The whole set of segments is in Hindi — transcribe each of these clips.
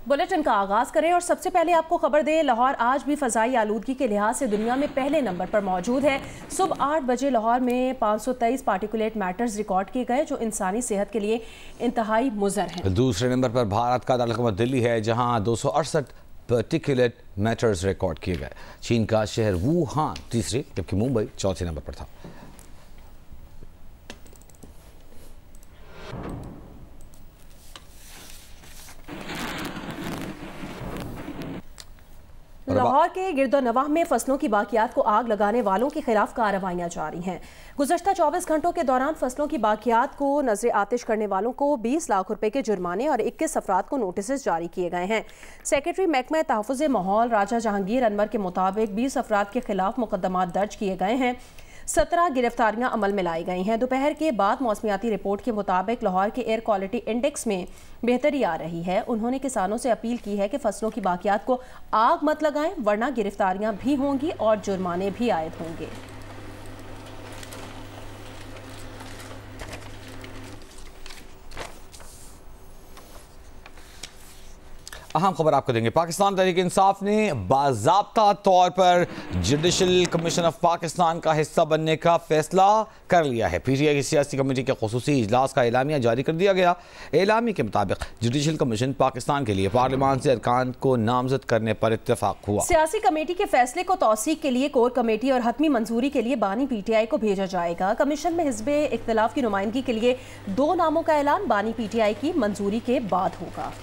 बुलेटिन का आगाज करें और सबसे पहले आपको खबर दें, लाहौर आज भी फ़ज़ाई आलूदगी के लिहाज से दुनिया में पहले नंबर पर मौजूद है। सुबह 8 बजे लाहौर में 523 पार्टिकुलेट मैटर्स रिकॉर्ड किए गए जो इंसानी सेहत के लिए इंतहाई मुज़र हैं। दूसरे नंबर पर भारत का दारकूमत दिल्ली है, जहां 268 पार्टिकुलेट मैटर्स रिकॉर्ड किए गए। चीन का शहर वुहान तीसरे, जबकि मुंबई चौथे नंबर पर था। लाहौर के गिरदोनवाह में फसलों की बाकियात को आग लगाने वालों के खिलाफ कार्रवाइयां जारी हैं। गुज़श्ता 24 घंटों के दौरान फसलों की बाकियात को नजर आतिश करने वालों को 20 लाख रुपए के जुर्माने और 21 अफराद को नोटिस जारी किए गए हैं। सेक्रेटरी महकमा तहफ़्फ़ुज़ माहौल राजा जहांगीर अनवर के मुताबिक 20 अफराद के खिलाफ मुकदमा दर्ज किए गए हैं। 17 गिरफ्तारियां अमल में लाई गई हैं। दोपहर के बाद मौसमियाती रिपोर्ट के मुताबिक लाहौर के एयर क्वालिटी इंडेक्स में बेहतरी आ रही है। उन्होंने किसानों से अपील की है कि फसलों की बाकियात को आग मत लगाएं, वरना गिरफ्तारियां भी होंगी और जुर्माने भी आयद होंगे। अहम खबर आपको देंगे। पाकिस्तान तहरीक इंसाफ ने बाज़ाब्ता तौर पर जुडिशल कमीशन ऑफ पाकिस्तान का हिस्सा बनने का फैसला कर लिया है। PTI की सियासी कमेटी के खुसूसी इजलास का एलामिया जारी कर दिया गया। एलामी के मुताबिक जुडिशल कमीशन पाकिस्तान के लिए पार्लियामान से अरकान को नामजद करने पर इत्तेफाक हुआ। सियासी कमेटी के फैसले को तौसीक के लिए कोर कमेटी और हतमी मंजूरी के लिए बानी PTI को भेजा जाएगा। कमीशन में हिज़्ब इख्तिलाफ की नुमाइंदगी के लिए 2 नामों का ऐलान बानी PTI की मंजूरी के बाद होगा।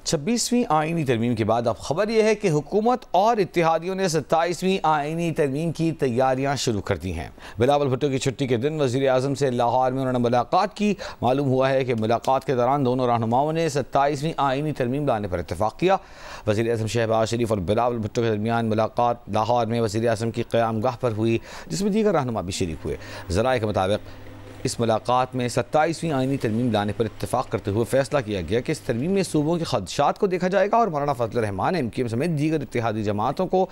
26वीं आईनी तरमीम के बाद अब खबर यह है कि हुकूमत और इत्तेहादियों ने 27वीं आईनी तरमीम की तैयारियां शुरू कर दी हैं। बिलावल भुट्टो की छुट्टी के दिन वज़ीर आज़म से लाहौर में उन्होंने मुलाकात की। मालूम हुआ है कि मुलाकात के दौरान दोनों रहनुमाओं ने 27वीं आईनी तरमीम लाने पर इत्तेफाक किया। वज़ीर आज़म शहबाज शरीफ और बिलावल भुट्टो के दरमियान मुलाकात लाहौर में वज़ीर आज़म की क़यामगाह पर हुई, जिसमें दीगर रहनुमा भी शरीक हुए। ज़राए के मुताबिक इस मुलाकात में 27वीं आईनी तरमीम लाने पर इत्तेफाक करते हुए फैसला किया गया कि इस तरमीम में सूबों के खदशात को देखा जाएगा और मौलाना फजल रहमान MKM समेत दीगर इत्तेहादी जमातों को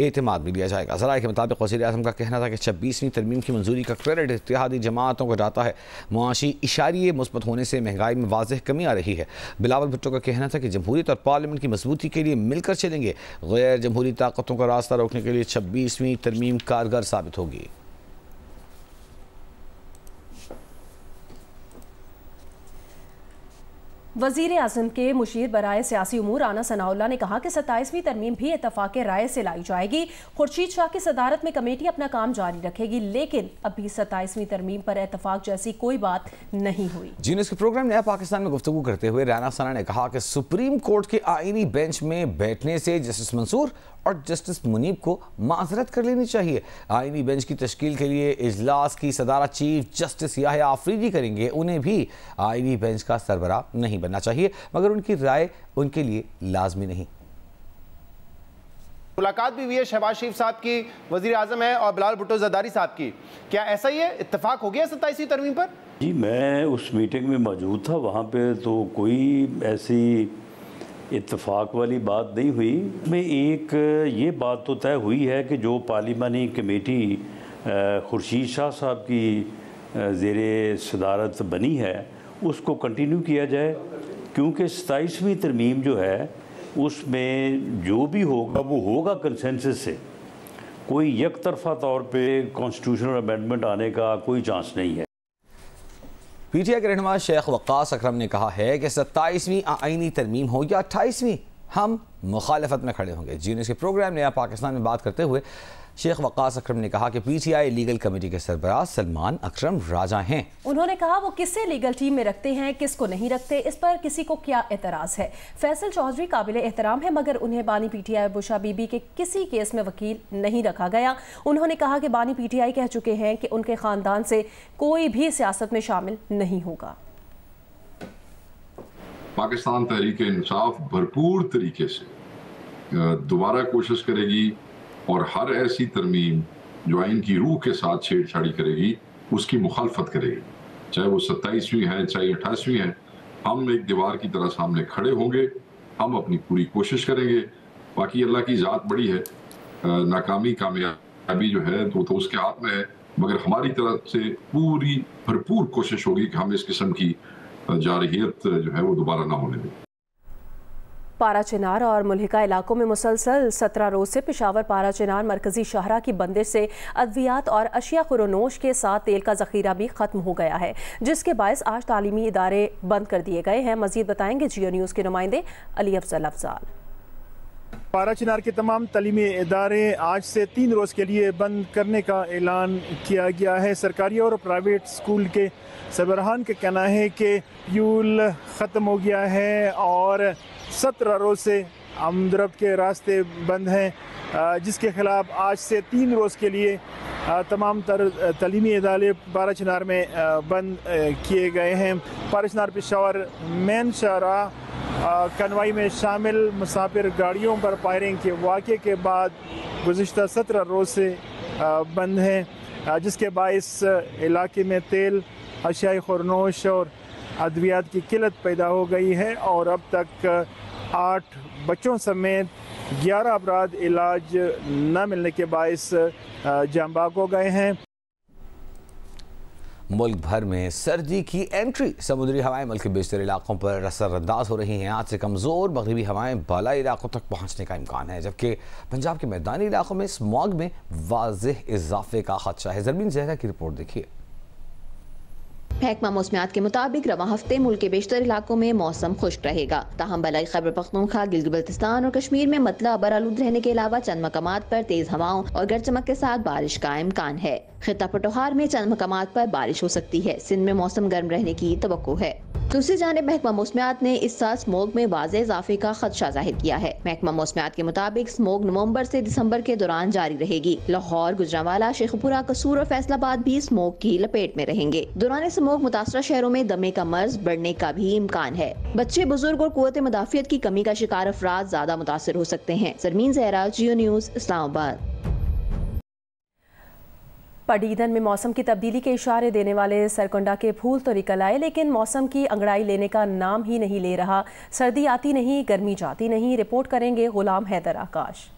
एतमाद में लिया जाएगा। ज़राए के मुताबिक वज़ीर आज़म का कहना था कि 26वीं तरमीम की मंजूरी का क्रेडिट इत्तेहादी जमातों को जाता है। मुआशी इशारिये मुस्बत होने से महंगाई में वाज़ेह कमी आ रही है। बिलावल भुट्टो का कहना था कि जमहूरियत और पार्लियामेंट की मजबूती के लिए मिलकर चलेंगे। गैर जमहूरी ताकतों का रास्ता रोकने के लिए 26वीं तरमीम कारगर साबित होगी। वज़ीर आज़म के मुशीर बराए सियासी उमूर राना सनाउल्लाह ने कहा कि 27वीं तरमीम भी इत्तफ़ाक़ राय से लाई जाएगी। खुर्शीद शाह की सदारत में कमेटी अपना काम जारी रखेगी, लेकिन अभी 27वीं तरमीम पर इत्तफ़ाक़ जैसी कोई बात नहीं हुई। जीनेस के प्रोग्राम नया पाकिस्तान में गुफ्तगू करते हुए राना सना ने कहा कि सुप्रीम कोर्ट के आईनी बेंच में बैठने से जस्टिस मंसूर और जस्टिस मुनीब को माजरत कर लेनी चाहिए। आईनी बेंच की तश्कील के लिए इजलास की सदारत चीफ जस्टिस याहिया आफरीदी करेंगे। उन्हें भी आईनी बेंच का सरबराह नहीं बनना चाहिए, मगर उनकी राय उनके लिए लाजमी नहीं। मुलाकात भी हुई है शहबाज शरीफ साहब की, वजीर आजम है, और बिलावल भुट्टो ज़रदारी साहब की। क्या ऐसा ही है, इत्तेफाक हो गया 27वीं तरमीम पर? जी, मैं उस मीटिंग में मौजूद था। वहाँ पे तो कोई ऐसी इत्तेफाक वाली बात नहीं हुई। में एक ये बात तो तय हुई है कि जो पार्लिमानी कमेटी खुर्शीद शाह साहब की ज़ेरे सदारत बनी है उसको कंटिन्यू किया जाए, क्योंकि 27वीं तरमीम जो है उसमें जो भी होगा वो होगा कंसेंसस से। कोई एक तरफा तौर पे कॉन्स्टिट्यूशनल अमेंडमेंट आने का कोई चांस नहीं है। PTI के रहनुमा शेख वक्कास अकरम ने कहा है कि 27वीं आईनी तरमीम हो या 28वीं, हम मुखालफत में खड़े होंगे। जीनेस के प्रोग्राम नया पाकिस्तान में बात करते हुए शेख वक्कास अकरम ने कहा कि PTI लीगल कमेटी के सरबराह सलमान अकरम राजा हैं। उन्होंने कहा वो किसे लीगल टीम में रखते हैं, किसको नहीं रखते, इस पर किसी को क्या एतराज़ है। फैसल चौधरी काबिल एहतराम है, मगर उन्हें बानी PTI बुशा बीबी के किसी केस में वकील नहीं रखा गया। उन्होंने कहा कि बानी PTI कह चुके हैं कि उनके ख़ानदान से कोई भी सियासत में शामिल नहीं होगा। पाकिस्तान तहरीक इंसाफ भरपूर तरीके से दोबारा कोशिश करेगी और हर ऐसी तरमीम जो आइन की रूह के साथ छेड़छाड़ी करेगी उसकी मुखालफत करेगी, चाहे वो 27वीं है चाहे 28वीं है। हम एक दीवार की तरह सामने खड़े होंगे, हम अपनी पूरी कोशिश करेंगे। बाकी अल्लाह की ज़ात बड़ी है, नाकामी कामयाब अभी जो है तो उसके हाथ में है, मगर हमारी तरफ से पूरी भरपूर कोशिश होगी कि हम इस किस्म की जारहियत जो है वो दोबारा ना होने दें। पारा चिनार और मुल्हिका इलाकों में मुसलसल 17 रोज से पेशावर पारा चिनार मरकजी शाहरा की बंदिश से अद्वियात और अशिया खुरोनोश के साथ तेल का जखीरा भी खत्म हो गया है, जिसके बायस आज तालीमी इदारे बंद कर दिए गए हैं। मजीद बताएंगे जियो न्यूज़ के नुमाइंदे अली अफजल अफजाल। पारा चिनार के तमाम तालीमी इदारे आज से 3 रोज़ के लिए बंद करने का ऐलान किया गया है। सरकारी और प्राइवेट स्कूल के सरबराहान का कहना है कि फ्यूल ख़त्म हो गया है और 17 रोज़ से आमदरफ्त के रास्ते बंद हैं, जिसके ख़िलाफ़ आज से 3 रोज़ के लिए तमाम तर तालीमी इदारे पारा चिनार में बंद किए गए हैं। पारा चिनार पेशावर मेन शाहराह कन्वाई में शामिल मुसाफिर गाड़ियों पर फायरिंग के वाक़े के बाद गुज़िश्ता 17 रोज़ से बंद हैं, जिसके बायस इलाके में तेल, अशियाई खुरनोश और अद्वियात की किल्लत पैदा हो गई है और अब तक 8 बच्चों समेत 11 अफराद इलाज न मिलने के बायस जान बाग हो गए हैं। मुल्क भर में सर्दी की एंट्री, समुद्री हवाएं मुल्क के बेशतर इलाकों पर रसरअंदाज हो रही हैं। आज से कमज़ोर मगरबी हवाएं बालाई इलाकों तक पहुंचने का इम्कान है, जबकि पंजाब के मैदानी इलाकों में स्मॉग में वाज़ेह इजाफे का खदशा है। ज़रमीन ज़हरा की रिपोर्ट देखिए। महकमा मौसमियात के मुताबिक रवां हफ्ते मुल्क के बेशतर इलाकों में मौसम खुश्क रहेगा। ताहम बलाई खैबर पख्तूनख्वा, गिलगित-बल्तिस्तान और कश्मीर में मतला अबरालूद रहने के अलावा चंद मकामात पर तेज हवाओं और गरज चमक के साथ बारिश का इम्कान है। खित्ता पटोहार में चंद मकामात पर बारिश हो सकती है। सिंध में मौसम गर्म रहने की तवक्को है। दूसरी जानिब महकमा मौसमियात ने इस साल स्मोग में वाज़ेह इजाफे का खदशा जाहिर किया है। महकमा मौसमियात के मुताबिक स्मोग नवंबर से दिसंबर के दौरान जारी रहेगी। लाहौर, गुजरांवाला, शेखुपुरा, कसूर और फैसलाबाद भी स्मोग की लपेट में रहेंगे। दौरान स्मोग मुतासरा शहरों में दमे का मर्ज बढ़ने का भी इम्कान है। बच्चे, बुजुर्ग और कुव्वत मदाफियत की कमी का शिकार अफराद ज्यादा मुतासर हो सकते हैं। ज़रमीन ज़हरा, जियो न्यूज़, इस्लामाबाद। पडीदन में मौसम की तब्दीली के इशारे देने वाले सरकुंडा के फूल तो निकल आए, लेकिन मौसम की अंगड़ाई लेने का नाम ही नहीं ले रहा। सर्दी आती नहीं, गर्मी जाती नहीं। रिपोर्ट करेंगे गुलाम हैदर आकाश।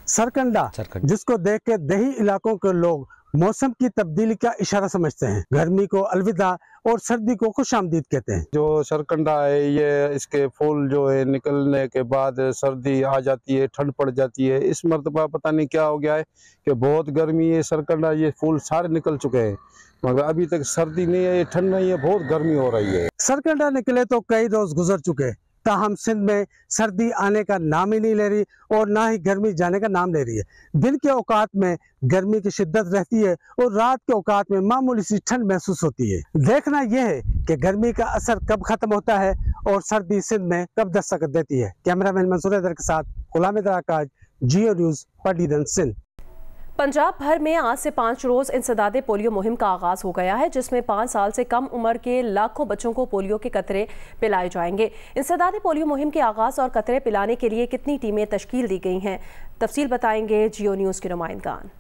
सरकंडा, जिसको देख के दही इलाकों के लोग मौसम की तब्दीली का इशारा समझते हैं। गर्मी को अलविदा और सर्दी को खुशामदीद कहते हैं। जो सरकंडा है, ये इसके फूल जो है निकलने के बाद सर्दी आ जाती है, ठंड पड़ जाती है। इस मरतबा पता नहीं क्या हो गया है कि बहुत गर्मी है। सरकंडा ये फूल सारे निकल चुके हैं, मगर अभी तक सर्दी नहीं है, ठंड नहीं है, बहुत गर्मी हो रही है। सरकंडा निकले तो कई रोज गुजर चुके, ताहम सिंध में सर्दी आने का नाम ही नहीं ले रही और ना ही गर्मी जाने का नाम ले रही है। दिन के औकात में गर्मी की शिद्दत रहती है और रात के औकात में मामूली सी ठंड महसूस होती है। देखना यह है कि गर्मी का असर कब खत्म होता है और सर्दी सिंध में कब दस्तक देती है। कैमरामैन मंसूर हैदर के साथ गुलाम हैदर आकाश, जियो न्यूज़, पडीदन, सिंध। पंजाब भर में आज से 5 रोज़ इंसदादे पोलियो मुहिम का आगाज़ हो गया है, जिसमें 5 साल से कम उम्र के लाखों बच्चों को पोलियो के कतरे पिलाए जाएंगे। इंसदादे पोलियो मुहिम के आगाज़ और कतरे पिलाने के लिए कितनी टीमें तश्कील दी गई हैं, तफसील बताएंगे जियो न्यूज़ के नुमाइंदगान।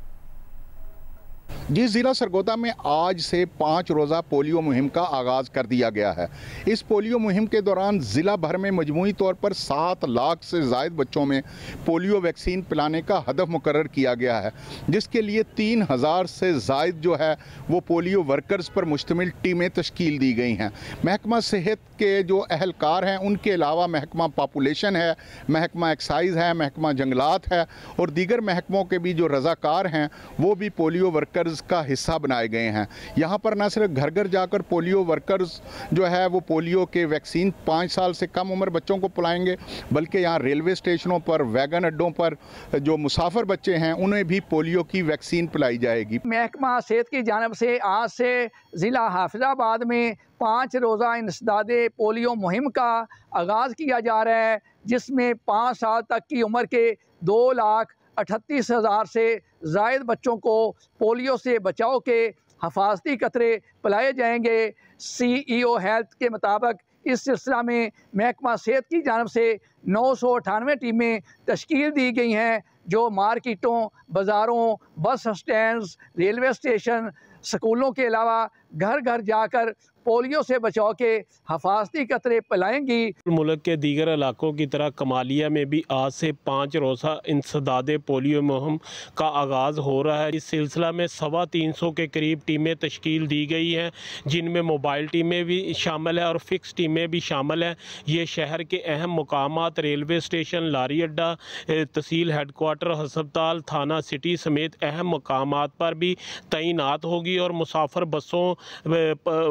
जी, ज़िला सरगोदा में आज से 5 रोज़ा पोलियो मुहिम का आगाज़ कर दिया गया है। इस पोलियो मुहिम के दौरान ज़िला भर में मजमूई तौर पर 7 लाख से ज़ायद बच्चों में पोलियो वैक्सीन पिलाने का हदफ मुकर्रर किया गया है, जिसके लिए 3000 से ज़ायद जो है वो पोलियो वर्कर्स पर मुश्तमिल टीमें तश्कील दी गई हैं। महकमा सेहत के जो अहलकार हैं, उनके अलावा महकमा पॉपुलेशन है, महकमा एक्साइज़ है, महकमा जंगलात है और दीगर महकमों के भी जो रज़ाकार हैं वो भी पोलियो वर्कर्स का हिस्सा बनाए गए हैं। यहाँ पर न सिर्फ घर घर जाकर पोलियो वर्कर्स जो है वो पोलियो के वैक्सीन 5 साल से कम उम्र बच्चों को पिलाएंगे, बल्कि यहाँ रेलवे स्टेशनों पर, वैगन अड्डों पर जो मुसाफिर बच्चे हैं उन्हें भी पोलियो की वैक्सीन पिलाई जाएगी। महकमा सेहत की जानिब से आज से ज़िला हाफिज़ाबाद में 5 रोज़ा इंसदादे पोलियो मुहिम का आगाज़ किया जा रहा है, जिसमें 5 साल तक की उम्र के 2,38,000 से ज़ायद बच्चों को पोलियो से बचाव के हफाजती कतरे पिलाए जाएंगे। CEO हेल्थ के मुताबिक इस सिलसिला में महकमा सेहत की जानिब से 998 टीमें तश्कील दी गई हैं, जो मार्केटों, बाज़ारों, बस स्टैंड्स, रेलवे स्टेशन, स्कूलों के अलावा घर घर जाकर पोलियो से बचाव के हफाजती कतरे पिलाएंगी। मुल्क के दीगर इलाकों की तरह कमालिया में भी आज से 5 रोज़ा इंसदादे पोलियो मुहिम का आगाज़ हो रहा है। इस सिलसिला में 325 के करीब टीमें तश्कील दी गई हैं, जिनमें मोबाइल टीमें भी शामिल है और फिक्स टीमें भी शामिल हैं। ये शहर के अहम मुकामात रेलवे स्टेशन, लारी अड्डा, तहसील हेडक्वार्टर, हस्पताल, थाना सिटी समेत अहम मुकामात पर भी तैनात होगी और मुसाफिर बसों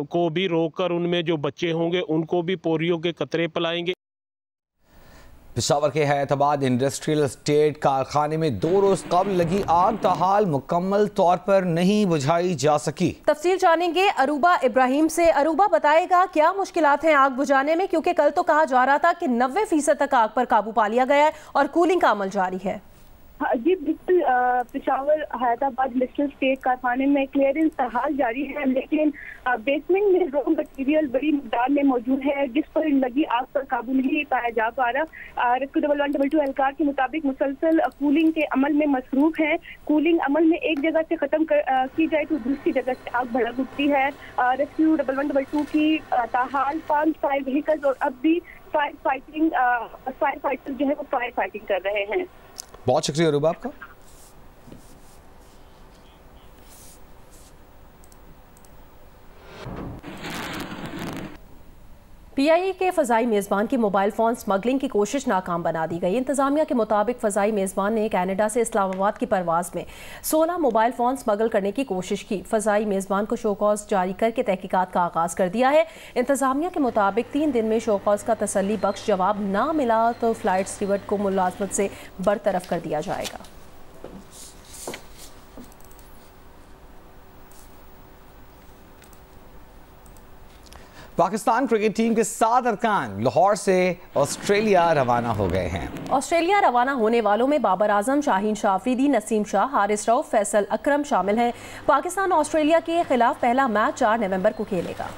को भी रोककर उनमें जो बच्चे होंगे उनको भी पोलियो के कतरे पिलाएंगे। पेशावर के हैदराबाद इंडस्ट्रियल एस्टेट कारखाने में 2 रोज कबल लगी आग ताहाल मुकम्मल तौर पर नहीं बुझाई जा सकी। तफसील जानेंगे अरूबा इब्राहिम से। अरूबा बताएगा क्या मुश्किलात हैं आग बुझाने में, क्योंकि कल तो कहा जा रहा था कि 90% तक आग पर काबू पा लिया गया है और कूलिंग का अमल जारी है। जी बिल्कुल, पेशावर हैदराबाद इंडस्ट्रियल स्टेट कारखाने में क्लियरेंस हाल जारी है, लेकिन बेसमेंट में रॉ मटेरियल बड़ी मिकदार में मौजूद है, जिस पर लगी आग पर काबू नहीं पाया जा पा रहा। रेस्क्यू 1122 एहलकार के मुताबिक मुसलसल कूलिंग के अमल में मसरूफ है। कूलिंग अमल में एक जगह से खत्म की जाए तो दूसरी जगह से आग भड़क उठती है। रेस्क्यू 1122 की ताहाल 5 फायर व्हीकल्स और अब भी फायर फाइटर जो है वो फायर फाइटिंग कर रहे हैं। बहुत शुक्रिया रूबा आपका। पीआईए के फ़ज़ाई मेज़बान की मोबाइल फ़ोन स्मगलिंग की कोशिश नाकाम बना दी गई। इंतज़ामिया के मुताबिक फ़ज़ाई मेज़बान ने कनाडा से इस्लामाबाद की परवाज़ में 16 मोबाइल फ़ोन स्मगल करने की कोशिश की। फ़ज़ाई मेज़बान को शोकॉज़ जारी करके तहकीकात का आगाज़ कर दिया है। इंतज़ामिया के मुताबिक 3 दिन में शोकॉज़ का तसल्ली बख्श जवाब ना मिला तो फ़्लाइट स्टीवर्ड को मुलाज़मत से बरतरफ कर दिया जाएगा। पाकिस्तान क्रिकेट टीम के 7 अरकान लाहौर से ऑस्ट्रेलिया रवाना हो गए हैं। ऑस्ट्रेलिया रवाना होने वालों में बाबर आजम, शाहीन शाह अफरीदी, नसीम शाह, हारिस रऊफ, फैसल अकरम शामिल हैं। पाकिस्तान ऑस्ट्रेलिया के खिलाफ पहला मैच 4 नवंबर को खेलेगा।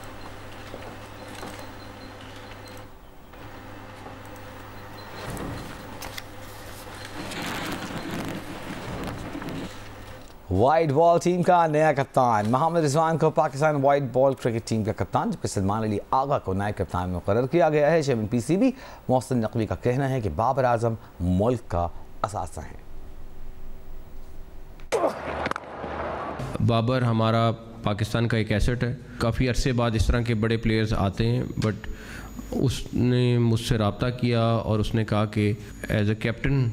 वाइट बॉल टीम का नया कप्तान मोहम्मद रिजवान को Pakistan white ball cricket team का कप्तान, जबकि सलमान अली आगा को नायब कप्तान मुकर्रर किया गया है। चेयरमैन पीसीबी मोहसिन नकवी का कहना है कि बाबर आजम मुल्क का असासा है। बाबर हमारा पाकिस्तान का एक एसेट है। काफ़ी अरसे बाद इस तरह के बड़े प्लेयर्स आते हैं, बट उसने मुझसे रब्ता किया और उसने कहा कि एज ए कैप्टन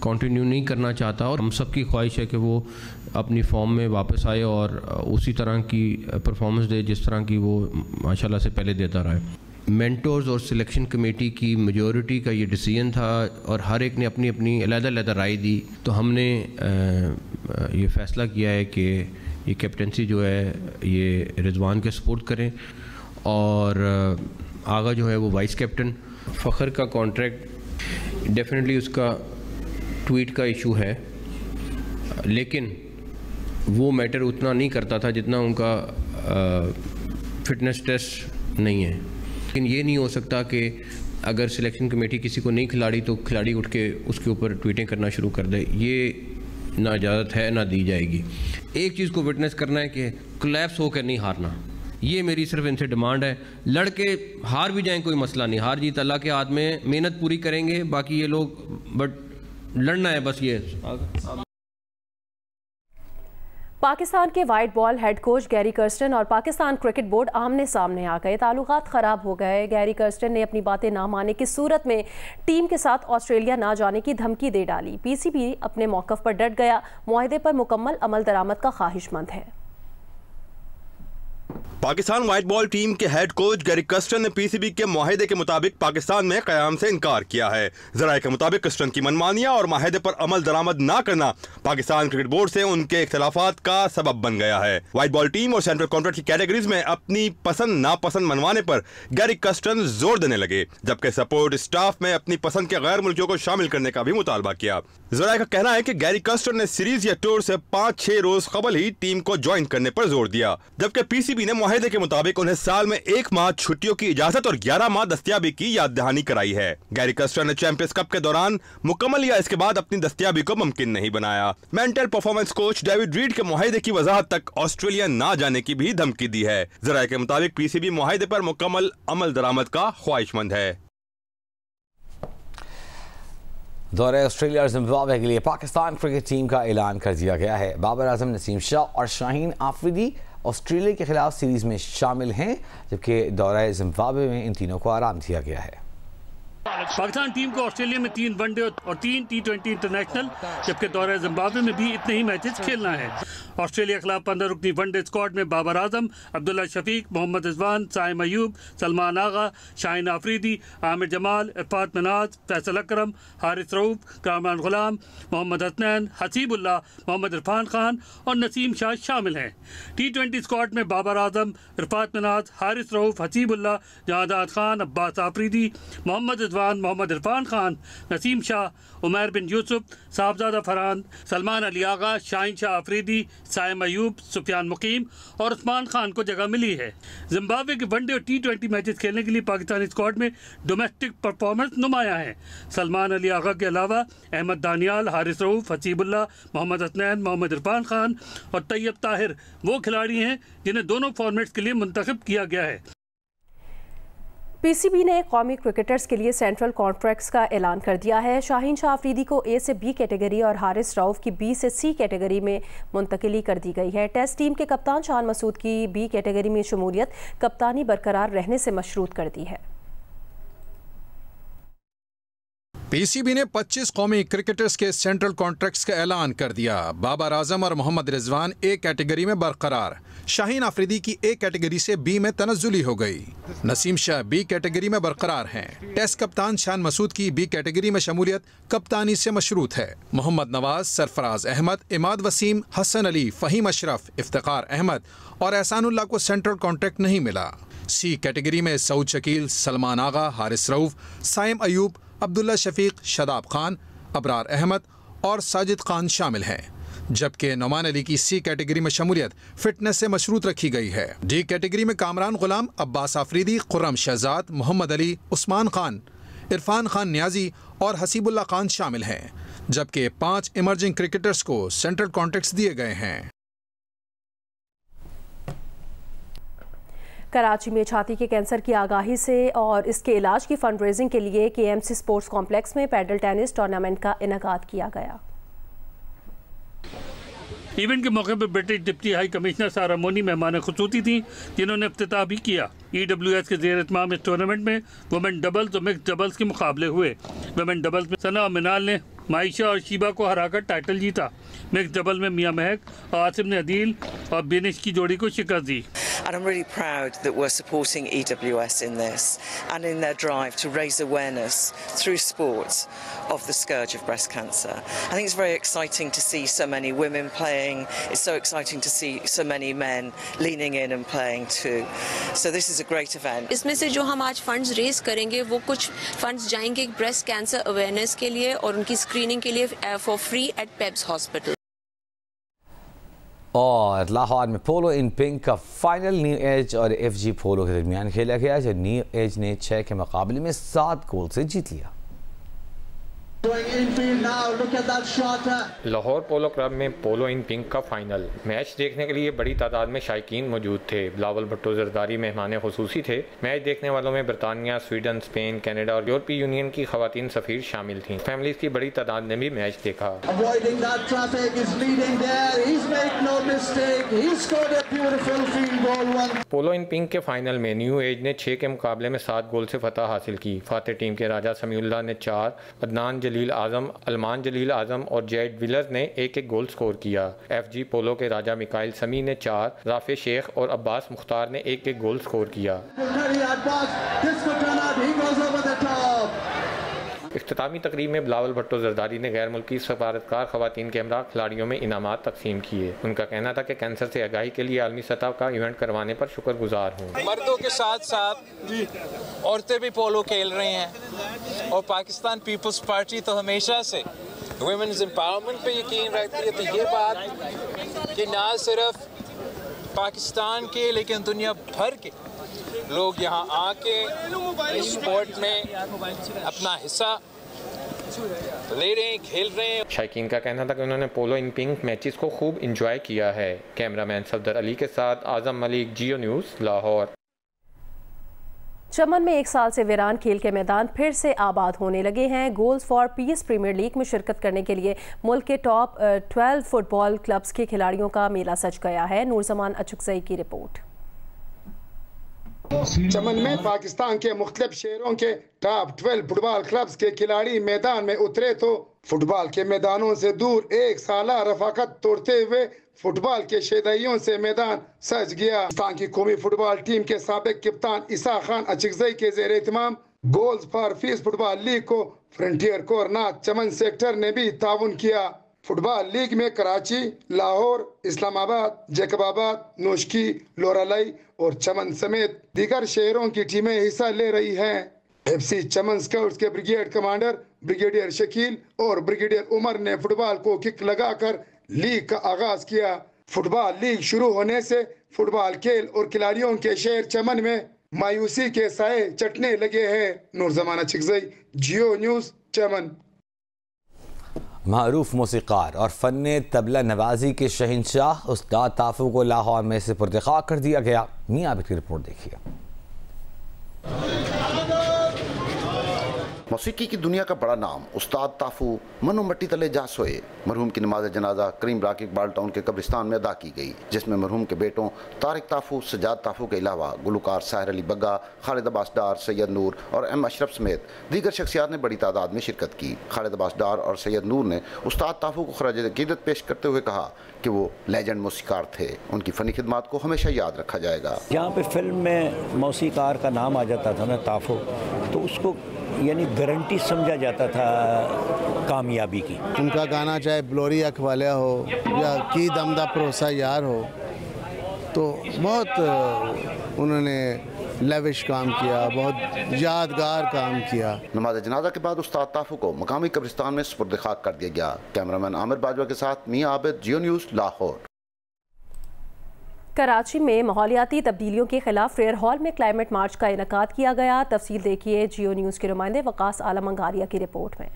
कंटिन्यू नहीं करना चाहता और हम सब की ख्वाहिश है कि वो अपनी फॉर्म में वापस आए और उसी तरह की परफॉर्मेंस दे जिस तरह की वो माशाल्लाह से पहले देता रहा है। मेंटर्स और सिलेक्शन कमेटी की मेजॉरिटी का ये डिसीजन था और हर एक ने अपनी अपनी अलग-अलग राय दी, तो हमने ये फ़ैसला किया है कि ये कैप्टनसी जो है ये रिजवान के सपोर्ट करें और आगा जो है वो वाइस कैप्टन। फ़खर का कॉन्ट्रैक्ट डेफिनेटली उसका ट्वीट का इशू है, लेकिन वो मैटर उतना नहीं करता था जितना उनका फिटनेस टेस्ट नहीं है। लेकिन ये नहीं हो सकता कि अगर सिलेक्शन कमेटी किसी को नहीं खिलाड़ी तो खिलाड़ी उठ के उसके ऊपर ट्वीटें करना शुरू कर दे। ये ना इजाज़त है ना दी जाएगी। एक चीज़ को विटनेस करना है कि कोलैप्स होकर नहीं हारना, ये मेरी सिर्फ इनसे डिमांड है। लड़के हार भी जाएं कोई मसला नहीं, हार जीत अल्लाह के हाथ में, मेहनत पूरी करेंगे। बाकी ये लोग बट लड़ना है बस। ये पाकिस्तान के white ball head coach Gary Kirsten और पाकिस्तान क्रिकेट बोर्ड आमने सामने आ गए। ताल्लुकात ख़राब हो गए। गैरी कर्स्टन ने अपनी बातें ना मानने की सूरत में टीम के साथ ऑस्ट्रेलिया ना जाने की धमकी दे डाली। पीसीबी अपने मौक़िफ़ पर डट गया, मुआहदे पर मुकम्मल अमल दरामद का ख्वाहिशमंद है। पाकिस्तान वाइट बॉल टीम के हेड कोच गैरी कर्स्टन ने पीसीबी के मुआहदे के मुताबिक पाकिस्तान में क़याम से इनकार किया है। ज़राए के मुताबिक कर्स्टन की मनमानियां और मुआहदे पर अमल दरामद ना करना पाकिस्तान क्रिकेट बोर्ड से उनके इख्तिलाफात का सबब बन गया है। वाइट बॉल टीम और सेंट्रल कॉन्ट्रैक्ट की कैटेगरीज में अपनी पसंद नापसंद मनवाने पर गैरी कर्स्टन जोर देने लगे, जबकि सपोर्ट स्टाफ में अपनी पसंद के गैर मुल्कियों को शामिल करने का भी मुतालबा किया। ज़राए का कहना है कि गैरी कर्स्टन ने सीरीज या टूर से 5-6 रोज कबल ही टीम को ज्वाइन करने पर जोर दिया, जबकि पीसीबी ने मुआहिदे के मुताबिक उन्हें साल में 1 माह छुट्टियों की इजाजत और 11 माह दस्तयाबी की याद दहानी कराई है। गैरी कस्टर ने चैंपियंस कप के दौरान मुकम्मल या इसके बाद अपनी दस्तयाबी को मुमकिन नहीं बनाया। Mental performance coach David read के मुआहिदे की वजाहत तक ऑस्ट्रेलिया ना जाने की भी धमकी दी है। जराये के मुताबिक पीसीबी मुआहिदे पर मुकम्मल अमल दरामद का ख्वाहिशमंद है। दौरे ऑस्ट्रेलिया और जिम्बाब्वे के लिए पाकिस्तान क्रिकेट टीम का ऐलान कर दिया गया है। बाबर आजम, नसीम शाह और शाहीन आफरीदी ऑस्ट्रेलिया के खिलाफ सीरीज में शामिल हैं, जबकि दौरे जिम्बाब्वे में इन तीनों को आराम दिया गया है। पाकिस्तान टीम को ऑस्ट्रेलिया में 3 वनडे और 3 T20 इंटरनेशनल, जबकि दौरे जिम्बाब्वे में भी इतने ही मैचेस खेलना है। ऑस्ट्रेलिया के खिलाफ 15 रुकनी वनडे स्क्वाड में बाबर आजम, अब्दुल्ला शफीक, मोहम्मद रिजवान, साइम अयूब, सलमान आगा, शाहीन आफरीदी, आमिर जमाल, इरफात मिनाज, फैसल अकरम, हारिस रऊफ, कामरान गुलाम, मोहम्मद हसनैन, हसीबुल्लाह, मोहम्मद इरफान खान और नसीम शाह शामिल हैं। T20 स्क्वाड में बाबर आजम, इरफात मिनाज, हारिस रऊफ, हसीबुल्लाह, जहादात खान, अब्बास आफरीदी, मोहम्मद रिजवान, मोहम्मद इरफान खान, नसीम शाह, उमैर बिन यूसुफ, साहबजादा फरहान, सलमान अली आगा, शाहीन शाह आफरीदी, साइम अयूब, सुफियान मुकीम और उस्मान खान को जगह मिली है। जिम्बाब्वे के वनडे और T20 मैचेस खेलने के लिए पाकिस्तानी स्क्वाड में डोमेस्टिक परफॉर्मेंस नुमाया है। सलमान अली आगा के अलावा अहमद दानियाल, हारिस रऊफ, हसीबुल्लाह, मोहम्मद हसनैन, मोहम्मद इरफान खान और तैयब ताहिर वो खिलाड़ी हैं जिन्हें दोनों फॉर्मेट्स के लिए मुंतखब किया गया है। पीसीबी ने कौमी क्रिकेटर्स के लिए सेंट्रल कॉन्ट्रैक्ट्स का ऐलान कर दिया है। शाहीन शाह आफरीदी को A से B कैटेगरी और हारिस रऊफ की B से C कैटेगरी में मुंतकिली कर दी गई है। टेस्ट टीम के कप्तान शान मसूद की B कैटेगरी में शमूलियत कप्तानी बरकरार रहने से मशरूत कर दी है। पीसीबी ने 25 कौमी क्रिकेटर्स के सेंट्रल कॉन्ट्रैक्ट्स का ऐलान कर दिया। बाबर आजम और मोहम्मद रिजवान A कैटेगरी में बरकरार, शाहीन आफरीदी की A कैटेगरी से B में तनज़्ज़ुली हो गई, नसीम शाह B कैटेगरी में बरकरार हैं। टेस्ट कप्तान शान मसूद की B कैटेगरी में शमूलियत कप्तानी से मशरूत है। मोहम्मद नवाज, सरफराज अहमद, इमाद वसीम, हसन अली, फ़हीम अशरफ, इफ्तिखार अहमद और एहसानुल्लाह को सेंट्रल कॉन्ट्रैक्ट नहीं मिला। C कैटेगरी में सऊद शकील, सलमान आगा, हारिस रऊफ, साइम अयूब, अब्दुल्ला शफीक, शदाब खान, अबरार अहमद और साजिद खान शामिल हैं, जबकि नौमान अली की C कैटेगरी में शमूलियत फिटनेस से मशरूत रखी गई है। D कैटेगरी में कामरान गुलाम, अब्बास आफरीदी, खुर्रम शहजाद, मोहम्मद अली, उस्मान खान, इरफान खान न्याजी और हसीबुल्लाह खान शामिल हैं, जबकि 5 इमर्जिंग क्रिकेटर्स को सेंट्रल कॉन्ट्रैक्ट्स दिए गए हैं। कराची में छाती के कैंसर की आगाही से और इसके इलाज की फंड रेजिंग के लिए KMC स्पोर्ट्स कॉम्प्लेक्स में पैडल टेनिस टूर्नामेंट का इनेकाद किया गया। इवेंट के मौके पर ब्रिटिश डिप्टी हाई कमिश्नर सारा मोनी मेहमान खुसूसी थी, जिन्होंने इफ्तिताह भी किया। EWS के ज़ेर इत्माम इस टूर्नामेंट में वुमेन डबल्स और मिक्स डबल्स के मुकाबले हुए। वुमेन डबल्स में सना और मिनाल ने माइशा और शीबा को हराकर टाइटल जीता। मिक्स डबल में मियां महक, आसिम ने अदील और बेनिश की जोड़ी को शिकस्त दी। And I'm really proud that we're supporting EWS in this and in their drive to raise awareness through sport of the scourge of breast cancer. I think it's very exciting to see so many women playing. It's so exciting to see so many men leaning in and playing too. So this is a great event. इसमें से जो हम आज फंड्स रेज करेंगे वो कुछ फंड्स जाएंगे ब्रेस्ट कैंसर अवेयरनेस के लिए और उनकी स्क्रीनिंग के लिए for free at Pep's hospital. और लाहौर में पोलो इन पिंक का फाइनल न्यू एज और FG पोलो के दरमियान खेला गया, जो न्यू एज ने 6 के मुकाबले में 7 गोल से जीत लिया। लाहौर पोलो क्लब में पोलो इन पिंक का फाइनल मैच देखने के लिए बड़ी तादाद में शायकीन मौजूद थे। बिलावल भुट्टो जरदारी मेहमान खुसूसी थे। मैच देखने वालों में बरतानिया, स्वीडन, स्पेन, कनाडा और यूरोपीय यूनियन की खवातीन सफीर शामिल थीं। फैमिलीज की बड़ी तादाद ने भी मैच देखा। पोलो इन पिंक के फाइनल में न्यू एज ने 6 के मुकाबले में 7 गोल से फतह हासिल की। फातेह टीम के राजा समीउल्लाह ने 4, अदनान जलील आजम, अलमान जलील आजम और जैड विलर ने 1-1 गोल स्कोर किया। FG पोलो के राजा मिकाइल समी ने 4, राफे शेख और अब्बास मुख्तार ने 1-1 गोल स्कोर किया। इख्तितामी तकरीब में बिलावल भुट्टो जरदारी ने गैर मुल्की सफारतकार खवातीन के हमरा खिलाड़ियों में इनामात तकसीम किए। उनका कहना था कि कैंसर से आगाही के लिए आलमी सतह का इवेंट करवाने पर शुक्रगुजार हूँ। मर्दों के साथ साथ औरतें भी पोलो खेल रही हैं और पाकिस्तान पीपल्स पार्टी तो हमेशा से वुमेन्स एम्पावरमेंट पे यकीन रखती है। तो ये बात कि ना सिर्फ पाकिस्तान के लेकिन दुनिया भर के लोग यहाँ आके इस स्पोर्ट में अपना हिस्सा ले रहे हैं, खेल रहे हैं। शायकीन का कहना था कि उन्होंने पोलो इन पिंक मैचेस को खूब इंजॉय किया है। कैमरामैन सफदर अली के साथ आजम मलिक, जियो न्यूज़, लाहौर। चमन में 1 साल से वीरान खेल के मैदान फिर से आबाद होने लगे हैं। Goals for peace premier league में शिरकत करने के लिए मुल्क के टॉप 12 फुटबॉल क्लब्स के खिलाड़ियों का मेला सज गया है। नूरजमान अचुकजई की रिपोर्ट। चमन में पाकिस्तान के मुख्तलिफ शहरों के टॉप 12 फुटबॉल क्लब्स के खिलाड़ी मैदान में उतरे तो फुटबॉल के मैदानों से दूर 1 साल रफाकत तोड़ते हुए फुटबॉल के शैदाइयों से मैदान सज गया। पाकिस्तान की कौमी फुटबॉल टीम के साबिक कप्तान इसा खान अचुकजई के ज़ेर एहतमाम goals for peace football league को फ्रंटियर कोरनाथ चमन सेक्टर ने भी ताउन किया। फुटबॉल लीग में कराची, लाहौर, इस्लामाबाद, जैकबाबाद, नोशकी, लोरालाई और चमन समेत दीगर शहरों की टीमें हिस्सा ले रही हैं। FC चमन स्काउट्स के ब्रिगेड कमांडर ब्रिगेडियर शकील और ब्रिगेडियर उमर ने फुटबॉल को किक लगाकर लीग का आगाज किया। फुटबॉल लीग शुरू होने से फुटबॉल खेल और खिलाड़ियों के शहर चमन में मायूसी के साए चटने लगे हैं। नूरजमान अचुकजई, जियो न्यूज़, चमन। मारूफ मौसीकार और फ़न तबला नवाजी के शहंशाह उस्ताद ताफू को लाहौर में से पुरतखा कर दिया गया। मियां आबिद की रिपोर्ट देखिए। मौसीकी की दुनिया का बड़ा नाम उस्ताद ताफू मनो मट्टी तले जा सोए। मरहूम की नमाज जनाजा करीम राक इकबाल टाउन के कब्रिस्तान में अदा की गई, जिसमें मरहूम के बेटों तारिक ताफू, सजाद ताफू के अलावा गुलकार साहिर अली बग्गा, खालिद अब्बास डार, सैयद नूर और M अशरफ समेत दीगर शख्सियात ने बड़ी तादाद में शिरकत की। खालिद अब्बास डार और सैयद नूर ने उस्ताद ताफू को खराज अकीदत पेश करते हुए कहा कि वो लेजेंड मौसीकार थे, उनकी फ़नी खिदमात को हमेशा याद रखा जाएगा। यहाँ पे फिल्म में मौसीकार का नाम आ जाता था ना ताफू, तो उसको यानी गारंटी समझा जाता था कामयाबी की। उनका गाना चाहे ब्लोरी अखवालिया हो या की दमदा भरोसा यार हो, तो बहुत उन्होंने लेविश काम किया, बहुत यादगार काम किया। नमाज जनाजा के बाद उस्ताद ताफू को मकामी कब्रिस्तान में सुपुर्द खाक कर दिया गया। कैमरामैन आमिर बाजवा के साथ मियां आबिद, जियो न्यूज़, लाहौर। कराची में माहौलियाती तब्दीलियों के खिलाफ फेयर हॉल में क्लाइमेट मार्च का इनेकाद किया गया। तफसील देखिए जियो न्यूज़ के नुमाइंदे वकास आलम अंगारिया की रिपोर्ट में।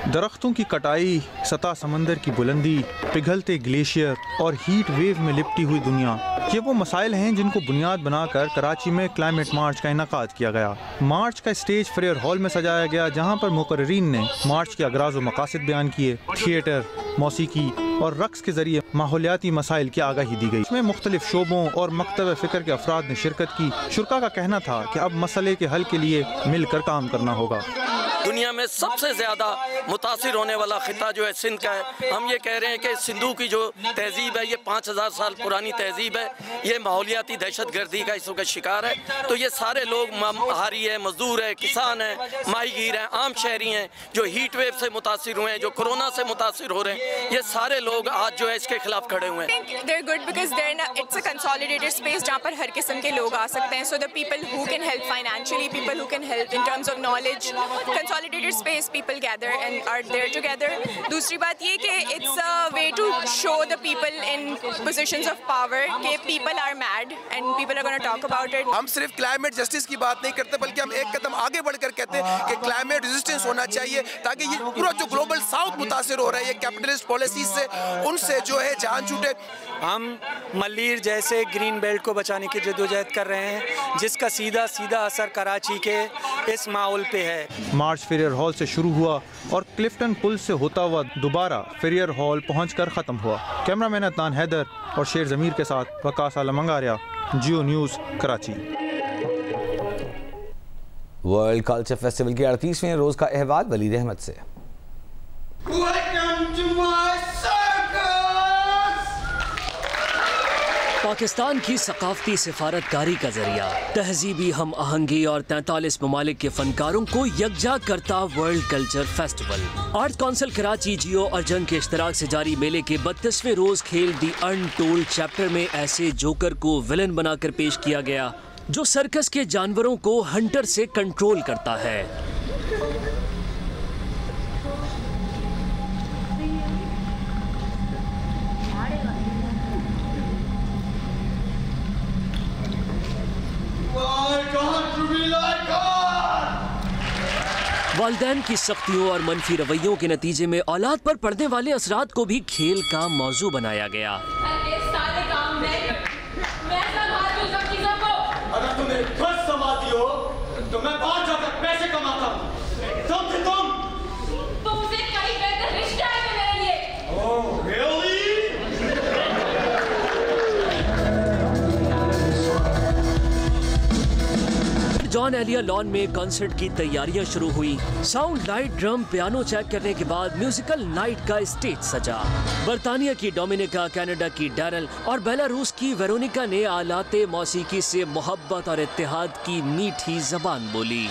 दरख्तों की कटाई, सतह समंदर की बुलंदी, पिघलते ग्लेशियर और हीट वेव में लिपटी हुई दुनिया, ये वो मसाइल हैं जिनको बुनियाद बनाकर कराची में क्लाइमेट मार्च का इनेकाद किया गया। मार्च का स्टेज फेयर हॉल में सजाया गया, जहाँ पर मुकर्रीन ने मार्च के अगराज व मकासद बयान किए। थिएटर, मौसीकी और रक्स के जरिए माहौलियाती मसाइल की आगाही दी गई। इसमें मुख्तलिफ शोबों और मकतब फ़िक्र के अफराद ने शिरकत की। शुरका का कहना था कि अब मसले के हल के लिए मिलकर काम करना होगा। दुनिया में सबसे ज़्यादा मुतासिर होने वाला खिता जो है सिंध का है। हम ये कह रहे हैं कि सिंधु की जो तहजीब है, ये 5000 साल पुरानी तहजीब है, ये माहौलियाती दहशत गर्दी का इस वक्त शिकार है। तो ये सारे लोग महारी है, मजदूर है, किसान है, माहीगीर हैं, आम शहरी हैं, जो हीट वेव से मुतासिर हुए हैं, जो कोरोना से मुतासिर हो रहे हैं, ये सारे लोग आज जो है इसके खिलाफ खड़े हुए हैं। They're good because it's a consolidated space जहाँ पर हर किस्म के लोग आ सकते हैं. So the people who can help financially, people who can help in terms of knowledge, consolidated space, people gather and are there together. दूसरी बात ये कि it's a way to show the people in positions of power कि people are mad and people are going to talk about it. हम सिर्फ क्लाइमेट जस्टिस की बात नहीं करते, बल्कि हम एक कदम आगे बढ़कर कहते हैं कि क्लाइमेट रेजिस्टेंस होना चाहिए, ताकि ये पूरा जो ग्लोबल साउथ मुतासिर हो रहा है ये कैपिटलिस्ट पॉलिसीज से, उनसे जो है जान छूटे। हम मल्लीर जैसे ग्रीन बेल्ट को बचाने की जद्दोजहद कर रहे हैं, जिसका सीधा सीधा असर कराची के इस माहौल पे है। मार्च फेरियर हॉल से शुरू हुआ और क्लिफ्टन पुल से होता हुआ दोबारा फेरियर हॉल पहुंचकर ख़त्म हुआ। कैमरामैन अदनान हैदर और शेर ज़मीर के साथ Waqas Alam Angaria, Geo News, Karachi. World culture festival के 38वें रोज़ का अहवाल वलीद अहमद से। पाकिस्तान की सकाफती सिफारतकारी का जरिया, तहजीबी हम आहंगी और 43 ममालिक के फनकारों को यकजा करता world culture festival. Art council Karachi, Geo और जंग के इश्तराक से जारी मेले के 32वें रोज खेल दी अनटोल्ड चैप्टर में ऐसे जोकर को विलन बनाकर पेश किया गया जो सर्कस के जानवरों को हंटर से कंट्रोल करता है। वालिदैन की सख्तियों और मनफी रवैयों के नतीजे में औलाद पर पड़ने वाले असरात को भी खेल का मौजू बनाया गया। अगर तुम्हें खुद संभालती हो तो मैं बाहर जाकर पैसे कमाता हूँ। तुमसे कहीं बेहतर रिश्ता है मेरे लिए। Oh really? Jaun Elia lawn में कॉन्सर्ट की तैयारियां शुरू हुई। Sound, light, drum, piano check करने के बाद म्यूजिकल नाइट का स्टेज सजा। बर्तानिया की डोमिनिका, कनाडा की डैरल और बेलारूस की वेरोनिका ने आलाते मौसीकी से मोहब्बत और इत्तेहाद की मीठी जबान बोली।